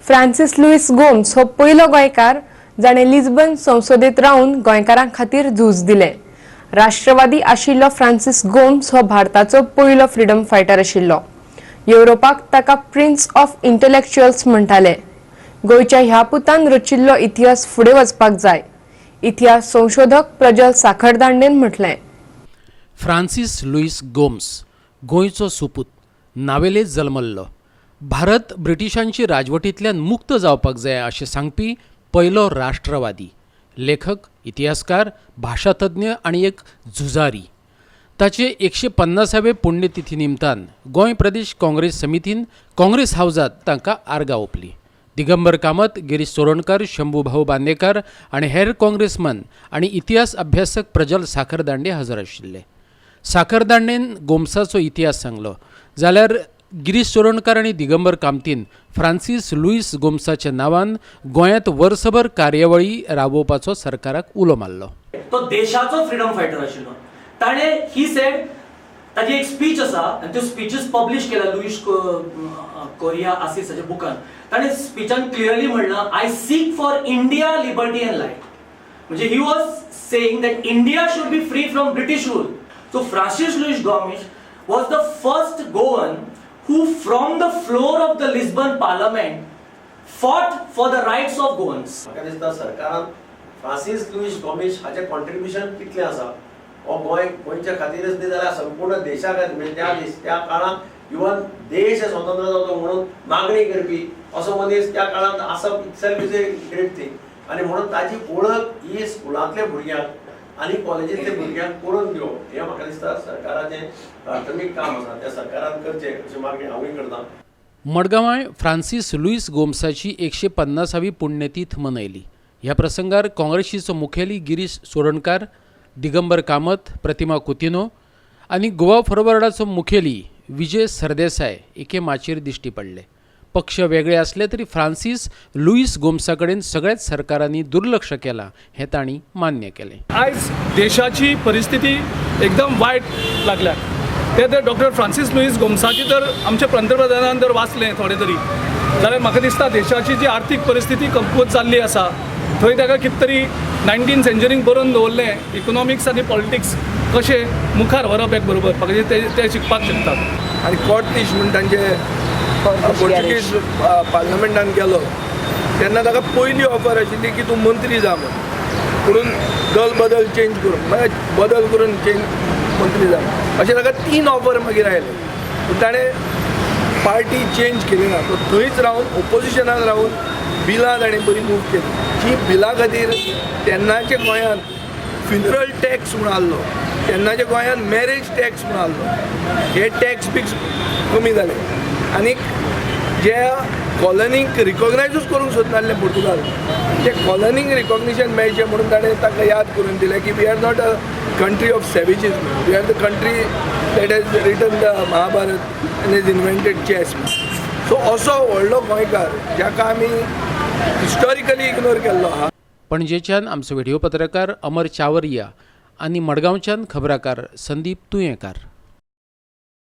Francis Luis Gomes हो पयलो गोंयकार जाणे लिस्बन संसदेत रावन गोंयकारां खातीर झूज दिले। राष्ट्रवादी आशिल्लो फ्रांसिस गोम्स हो भारताचो पयलो फ्रीडम फायटर आशिल्लो। युरोपाक ताका प्रिन्स ऑफ इंटलेक्चुअल्स म्हणटाले। गोंयच्या ह्या पुतान रचिल्लो इतिहास फुडें वचपाक जाय, इतिहास संशोधक प्रज्वल साखरदांडेन म्हटलें। फ्रांसिस लुईस गोम्स गोंयचो सुपूत, नावेलेंत जल्मल्लो। भारत ब्रिटिशांची राजवटींतल्यान मुक्त जावपाक जाय अशें सांगपी पयलो राष्ट्रवादी, लेखक, इतिहासकार, भाषातज्ञ आनी एक झुजारी। ताचे 150वे पुण्यतिथी निमतान गोंय प्रदेश काँग्रेस समितीन काँग्रेस हावजात तांकां आर्गां ओंपली। दिगंबर कामत, गिरीश चोडणकर, शंभूभाऊ बांदेकार आनी हेर काँग्रेसमन आनी इतिहास अभ्यासक प्रज्वल साखरदांडे हजर आशिल्ले। साखरदांडेन गोम्साचो इतिहास सांगलो जाल्यार गिरीश चोडणकर आनी दिगंबर कामतीन फ्रांसिस लुईस गोम्साच्या नांवान गोंयांत वर्सभर कार्यावळी राबोवपाचो सरकाराक उलो मारलो। तो देशाचो फ्रीडम फायटर आशिल्लो। ताणे ही सेड ताजी एक स्पीच आसा आनी त्यो स्पीचेस पब्लिश केला लुईस कोरिया आसिसाच्या बुकान। ताणे स्पीचान क्लियरली म्हणला, I seek for India liberty and life. म्हणजे he was saying that India should be free from British rule. So Francis Luis Gomes was the first Goan who from the floor of the Lisbon Parliament fought for the rights of Goans. म्हाका दिसता सरकारान Francis Luis Gomes हाचे contribution कितले आसा हो गोंयच्या खातीरच न्ही जाल्यार संपूर्ण देशा खातीर, म्हणजे त्या काळात इवन देश स्वतंत्र जावचो म्हणून मागणी करपी असो मनीस त्या काळात आसप itself is a great thing. आनी म्हणून ताची ओळख ही स्कुलांतल्या भुरग्यांक आनी कॉलेजींतल्या भुरग्यांक करून दिवप हें म्हाका दिसता सरकाराचें प्राथमीक काम आसा, त्या सरकारान करचें अशी मागणी हांवूय करतां। मडगांवां फ्रांसिस लुईस गोम्साची 150वी पुण्यतीथ मनयली। ह्या प्रसंगार काँग्रेसीचो मुखेली गिरीश चोडणकर, दिगंबर कामत, प्रतिमा कुतिनो आनी गोवा फॉरवर्डाचो मुखेली विजय सरदेसाय एके माचयेर दिश्टी पडले। पक्ष वेगळे असले तरी फ्रांसिस लुईस गोम्सा कडेन सगळ्याच सरकारांनी दुर्लक्ष केलां हें तांणी मान्य केलें। आयज देशाची परिस्थिती एकदम वायट लागल्या। ते तर डॉक्टर फ्रांसिस लुईस गोम्साची तर आमच्या पंतप्रधानान जर वाचलें थोडें तरी जाल्यार म्हाका दिसता देशाची जी आर्थीक परिस्थिती कमकुवत जाल्ली आसा थंय ताका कितें तरी 19th सेंचुरीन बरोवन दवरलें इकॉनॉमिक्स आनी पॉलिटिक्स कशें मुखार व्हरप एक बरोबर म्हाका ते शिकपाक शकतात। आनी कॉर्टिश म्हण तांचे पोर्चुगीज पार्लमेंटान गेलो तेन्ना ताका पयली ऑफर आशिल्ली की तूं मंत्री जा म्हणून दल बदल चेंज करून म्हणजे बदल करून मंत्री जा अशें ताका 3 ऑफर मागीर आयले। पूण ताणें पार्टी चेंज केली ना, तो थंयच रावन ओपोजिशनान रावन बिलां ताणें बरी मूव केली। ही बिलां खातीर तेन्नाच्या गोंयांत फ्युनरल टॅक्स म्हूण आसलो, तेन्नाच्या गोंयांत मॅरेज टॅक्स म्हूण आसलो, हे टॅक्स बिक्स कमी जाले। आनीक जे कॉलनीक रिकॉग्नायजूच करूंक सोदनासले पोर्तुगाल ते कॉलनीक रिकॉग्निशन मेळचें म्हणून ताणें ताका याद करून दिलें की we are not a country of savages, we are the country that has written the Mahabharata and has invented chess. So असो व्हडलो गोंयकार जाका आमी हिस्टॉरिकली इग्नोर केल्लो आहा। पणजेच्यान आमचो व्हिडिओ पत्रकार अमर चावरिया आनी मडगांवच्यान खबराकार संदीप तुयेंकार।